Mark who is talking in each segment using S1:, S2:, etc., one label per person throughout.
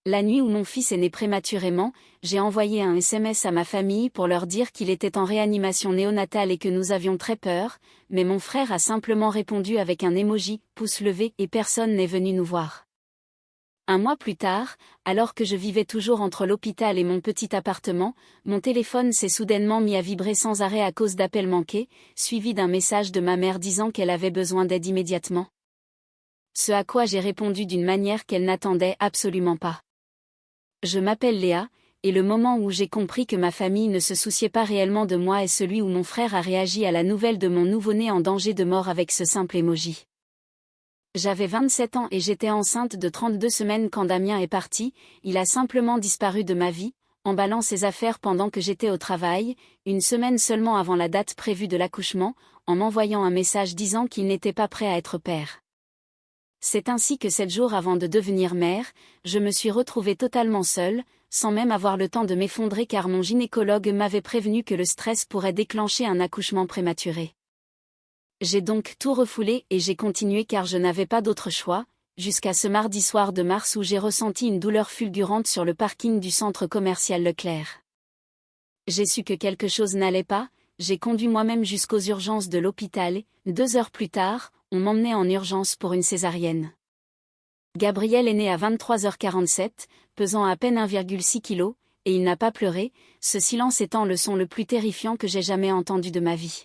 S1: La nuit où mon fils est né prématurément, j'ai envoyé un SMS à ma famille pour leur dire qu'il était en réanimation néonatale et que nous avions très peur, mais mon frère a simplement répondu avec un emoji, pouce levé, et personne n'est venu nous voir. Un mois plus tard, alors que je vivais toujours entre l'hôpital et mon petit appartement, mon téléphone s'est soudainement mis à vibrer sans arrêt à cause d'appels manqués, suivi d'un message de ma mère disant qu'elle avait besoin d'aide immédiatement. Ce à quoi j'ai répondu d'une manière qu'elle n'attendait absolument pas. Je m'appelle Léa, et le moment où j'ai compris que ma famille ne se souciait pas réellement de moi est celui où mon frère a réagi à la nouvelle de mon nouveau-né en danger de mort avec ce simple emoji. J'avais 27 ans et j'étais enceinte de 32 semaines quand Damien est parti, il a simplement disparu de ma vie, emballant ses affaires pendant que j'étais au travail, une semaine seulement avant la date prévue de l'accouchement, en m'envoyant un message disant qu'il n'était pas prêt à être père. C'est ainsi que 7 jours avant de devenir mère, je me suis retrouvée totalement seule, sans même avoir le temps de m'effondrer car mon gynécologue m'avait prévenu que le stress pourrait déclencher un accouchement prématuré. J'ai donc tout refoulé et j'ai continué car je n'avais pas d'autre choix, jusqu'à ce mardi soir de mars où j'ai ressenti une douleur fulgurante sur le parking du centre commercial Leclerc. J'ai su que quelque chose n'allait pas, j'ai conduit moi-même jusqu'aux urgences de l'hôpital et, 2 heures plus tard, on m'emmenait en urgence pour une césarienne. Gabriel est né à 23h47, pesant à peine 1,6 kg, et il n'a pas pleuré, ce silence étant le son le plus terrifiant que j'ai jamais entendu de ma vie.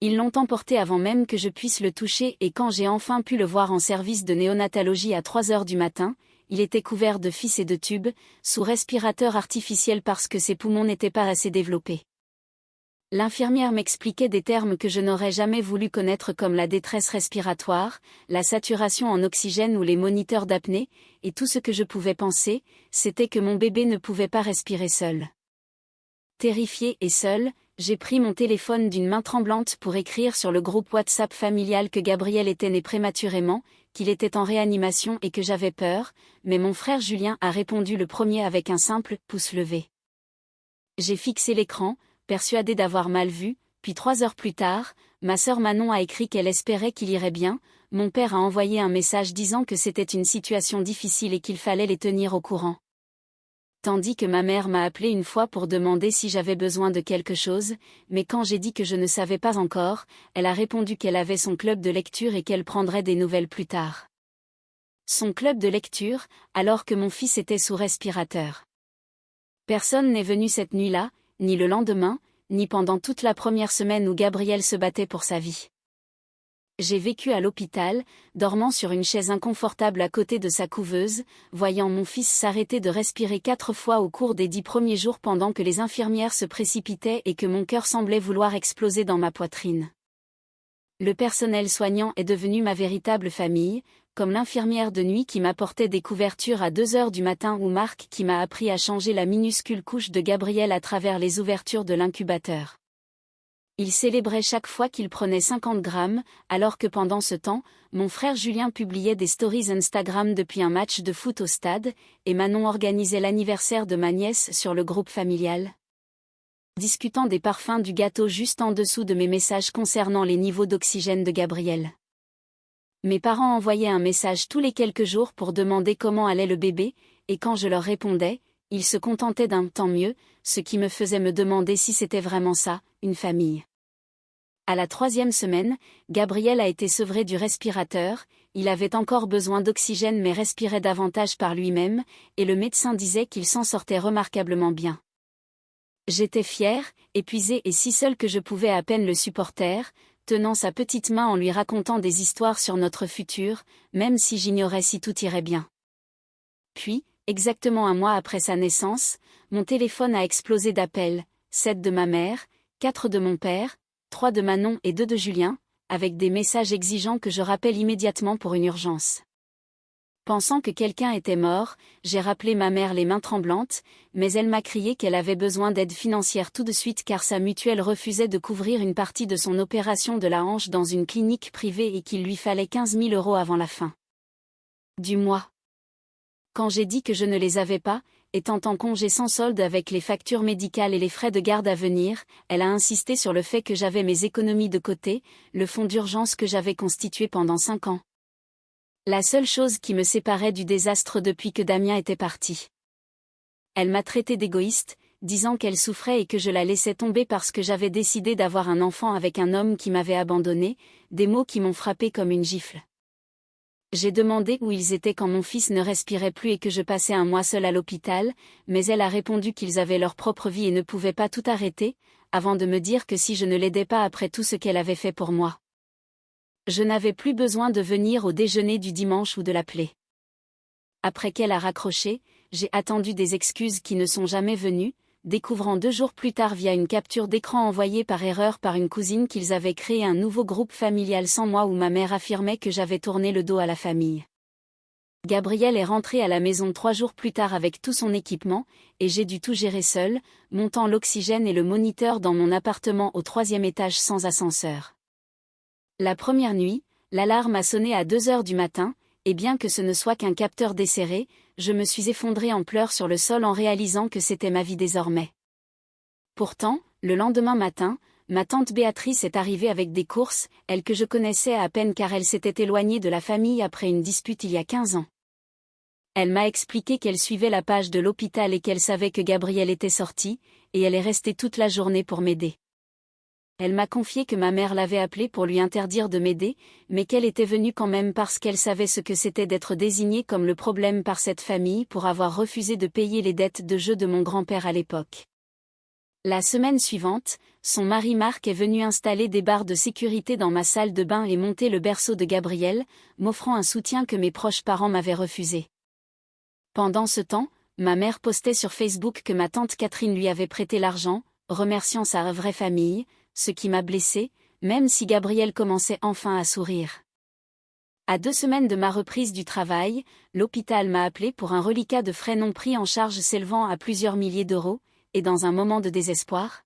S1: Ils l'ont emporté avant même que je puisse le toucher et quand j'ai enfin pu le voir en service de néonatologie à 3h du matin, il était couvert de fils et de tubes, sous respirateur artificiel parce que ses poumons n'étaient pas assez développés. L'infirmière m'expliquait des termes que je n'aurais jamais voulu connaître comme la détresse respiratoire, la saturation en oxygène ou les moniteurs d'apnée, et tout ce que je pouvais penser, c'était que mon bébé ne pouvait pas respirer seul. Terrifiée et seule, j'ai pris mon téléphone d'une main tremblante pour écrire sur le groupe WhatsApp familial que Gabriel était né prématurément, qu'il était en réanimation et que j'avais peur, mais mon frère Julien a répondu le premier avec un simple « pouce levé ». J'ai fixé l'écran, persuadée d'avoir mal vu, puis 3 heures plus tard, ma sœur Manon a écrit qu'elle espérait qu'il irait bien, mon père a envoyé un message disant que c'était une situation difficile et qu'il fallait les tenir au courant. Tandis que ma mère m'a appelé une fois pour demander si j'avais besoin de quelque chose, mais quand j'ai dit que je ne savais pas encore, elle a répondu qu'elle avait son club de lecture et qu'elle prendrait des nouvelles plus tard. Son club de lecture, alors que mon fils était sous respirateur. Personne n'est venu cette nuit-là, ni le lendemain, ni pendant toute la première semaine où Gabriel se battait pour sa vie. J'ai vécu à l'hôpital, dormant sur une chaise inconfortable à côté de sa couveuse, voyant mon fils s'arrêter de respirer 4 fois au cours des 10 premiers jours pendant que les infirmières se précipitaient et que mon cœur semblait vouloir exploser dans ma poitrine. Le personnel soignant est devenu ma véritable famille, comme l'infirmière de nuit qui m'apportait des couvertures à 2 heures du matin ou Marc qui m'a appris à changer la minuscule couche de Gabriel à travers les ouvertures de l'incubateur. Il célébrait chaque fois qu'il prenait 50 grammes, alors que pendant ce temps, mon frère Julien publiait des stories Instagram depuis un match de foot au stade, et Manon organisait l'anniversaire de ma nièce sur le groupe familial. Discutant des parfums du gâteau juste en dessous de mes messages concernant les niveaux d'oxygène de Gabriel. Mes parents envoyaient un message tous les quelques jours pour demander comment allait le bébé, et quand je leur répondais, ils se contentaient d'un « tant mieux », ce qui me faisait me demander si c'était vraiment ça, une famille. À la 3e semaine, Gabriel a été sevré du respirateur, il avait encore besoin d'oxygène mais respirait davantage par lui-même, et le médecin disait qu'il s'en sortait remarquablement bien. J'étais fière, épuisée et si seule que je pouvais à peine le supporter, tenant sa petite main en lui racontant des histoires sur notre futur, même si j'ignorais si tout irait bien. Puis, exactement un mois après sa naissance, mon téléphone a explosé d'appels, 7 de ma mère, 4 de mon père, 3 de Manon et 2 de Julien, avec des messages exigeants que je rappelle immédiatement pour une urgence. Pensant que quelqu'un était mort, j'ai rappelé ma mère les mains tremblantes, mais elle m'a crié qu'elle avait besoin d'aide financière tout de suite car sa mutuelle refusait de couvrir une partie de son opération de la hanche dans une clinique privée et qu'il lui fallait 15 000 € avant la fin du mois. Quand j'ai dit que je ne les avais pas, étant en congé sans solde avec les factures médicales et les frais de garde à venir, elle a insisté sur le fait que j'avais mes économies de côté, le fonds d'urgence que j'avais constitué pendant 5 ans. La seule chose qui me séparait du désastre depuis que Damien était parti. Elle m'a traité d'égoïste, disant qu'elle souffrait et que je la laissais tomber parce que j'avais décidé d'avoir un enfant avec un homme qui m'avait abandonné, des mots qui m'ont frappé comme une gifle. J'ai demandé où ils étaient quand mon fils ne respirait plus et que je passais un mois seul à l'hôpital, mais elle a répondu qu'ils avaient leur propre vie et ne pouvaient pas tout arrêter, avant de me dire que si je ne l'aidais pas après tout ce qu'elle avait fait pour moi, je n'avais plus besoin de venir au déjeuner du dimanche ou de l'appeler. Après qu'elle a raccroché, j'ai attendu des excuses qui ne sont jamais venues, découvrant 2 jours plus tard via une capture d'écran envoyée par erreur par une cousine qu'ils avaient créé un nouveau groupe familial sans moi où ma mère affirmait que j'avais tourné le dos à la famille. Gabriel est rentré à la maison 3 jours plus tard avec tout son équipement, et j'ai dû tout gérer seul, montant l'oxygène et le moniteur dans mon appartement au 3e étage sans ascenseur. La première nuit, l'alarme a sonné à 2 heures du matin, et bien que ce ne soit qu'un capteur desserré, je me suis effondrée en pleurs sur le sol en réalisant que c'était ma vie désormais. Pourtant, le lendemain matin, ma tante Béatrice est arrivée avec des courses, elle que je connaissais à peine car elle s'était éloignée de la famille après une dispute il y a 15 ans. Elle m'a expliqué qu'elle suivait la page de l'hôpital et qu'elle savait que Gabriel était sorti, et elle est restée toute la journée pour m'aider. Elle m'a confié que ma mère l'avait appelée pour lui interdire de m'aider, mais qu'elle était venue quand même parce qu'elle savait ce que c'était d'être désignée comme le problème par cette famille pour avoir refusé de payer les dettes de jeu de mon grand-père à l'époque. La semaine suivante, son mari Marc est venu installer des barres de sécurité dans ma salle de bain et monter le berceau de Gabriel, m'offrant un soutien que mes proches parents m'avaient refusé. Pendant ce temps, ma mère postait sur Facebook que ma tante Catherine lui avait prêté l'argent, remerciant sa vraie famille, ce qui m'a blessée, même si Gabriel commençait enfin à sourire. À 2 semaines de ma reprise du travail, l'hôpital m'a appelé pour un reliquat de frais non pris en charge s'élevant à plusieurs milliers d'euros, et dans un moment de désespoir,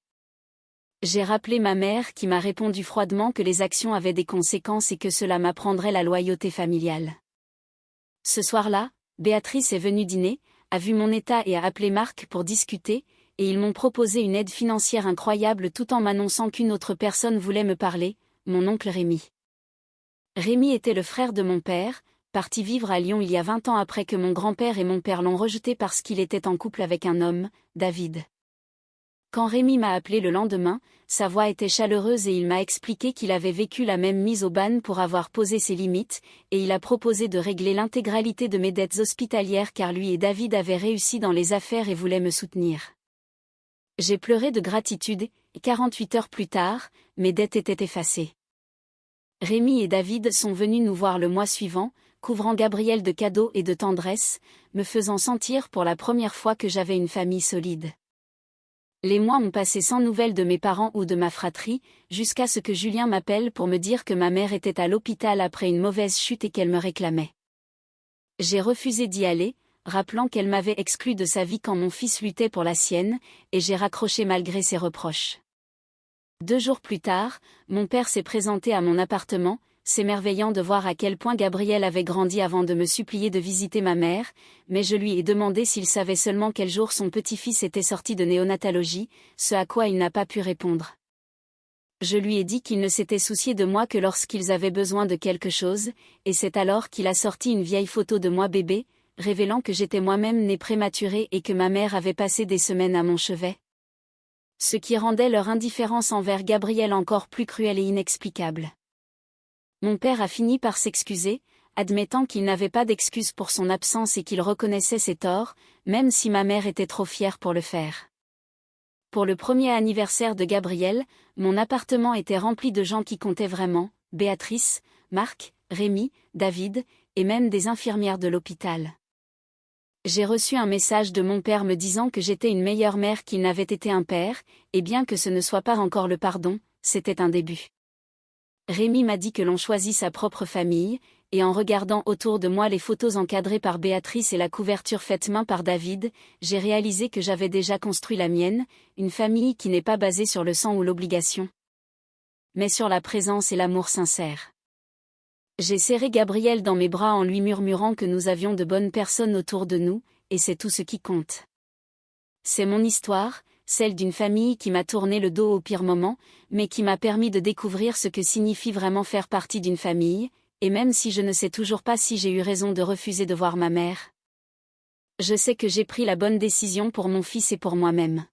S1: j'ai rappelé ma mère qui m'a répondu froidement que les actions avaient des conséquences et que cela m'apprendrait la loyauté familiale. Ce soir-là, Béatrice est venue dîner, a vu mon état et a appelé Marc pour discuter, et ils m'ont proposé une aide financière incroyable tout en m'annonçant qu'une autre personne voulait me parler, mon oncle Rémi. Rémi était le frère de mon père, parti vivre à Lyon il y a 20 ans après que mon grand-père et mon père l'ont rejeté parce qu'il était en couple avec un homme, David. Quand Rémi m'a appelé le lendemain, sa voix était chaleureuse et il m'a expliqué qu'il avait vécu la même mise au ban pour avoir posé ses limites, et il a proposé de régler l'intégralité de mes dettes hospitalières car lui et David avaient réussi dans les affaires et voulaient me soutenir. J'ai pleuré de gratitude, et 48 heures plus tard, mes dettes étaient effacées. Rémi et David sont venus nous voir le mois suivant, couvrant Gabriel de cadeaux et de tendresse, me faisant sentir pour la première fois que j'avais une famille solide. Les mois ont passé sans nouvelles de mes parents ou de ma fratrie, jusqu'à ce que Julien m'appelle pour me dire que ma mère était à l'hôpital après une mauvaise chute et qu'elle me réclamait. J'ai refusé d'y aller, rappelant qu'elle m'avait exclu de sa vie quand mon fils luttait pour la sienne, et j'ai raccroché malgré ses reproches. 2 jours plus tard, mon père s'est présenté à mon appartement, s'émerveillant de voir à quel point Gabriel avait grandi avant de me supplier de visiter ma mère, mais je lui ai demandé s'il savait seulement quel jour son petit-fils était sorti de néonatologie, ce à quoi il n'a pas pu répondre. Je lui ai dit qu'il ne s'était soucié de moi que lorsqu'ils avaient besoin de quelque chose, et c'est alors qu'il a sorti une vieille photo de moi bébé, révélant que j'étais moi-même née prématurée et que ma mère avait passé des semaines à mon chevet. Ce qui rendait leur indifférence envers Gabriel encore plus cruelle et inexplicable. Mon père a fini par s'excuser, admettant qu'il n'avait pas d'excuse pour son absence et qu'il reconnaissait ses torts, même si ma mère était trop fière pour le faire. Pour le premier anniversaire de Gabriel, mon appartement était rempli de gens qui comptaient vraiment, Béatrice, Marc, Rémi, David, et même des infirmières de l'hôpital. J'ai reçu un message de mon père me disant que j'étais une meilleure mère qu'il n'avait été un père, et bien que ce ne soit pas encore le pardon, c'était un début. Rémi m'a dit que l'on choisit sa propre famille, et en regardant autour de moi les photos encadrées par Béatrice et la couverture faite main par David, j'ai réalisé que j'avais déjà construit la mienne, une famille qui n'est pas basée sur le sang ou l'obligation, mais sur la présence et l'amour sincère. J'ai serré Gabriel dans mes bras en lui murmurant que nous avions de bonnes personnes autour de nous, et c'est tout ce qui compte. C'est mon histoire, celle d'une famille qui m'a tourné le dos au pire moment, mais qui m'a permis de découvrir ce que signifie vraiment faire partie d'une famille, et même si je ne sais toujours pas si j'ai eu raison de refuser de voir ma mère, je sais que j'ai pris la bonne décision pour mon fils et pour moi-même.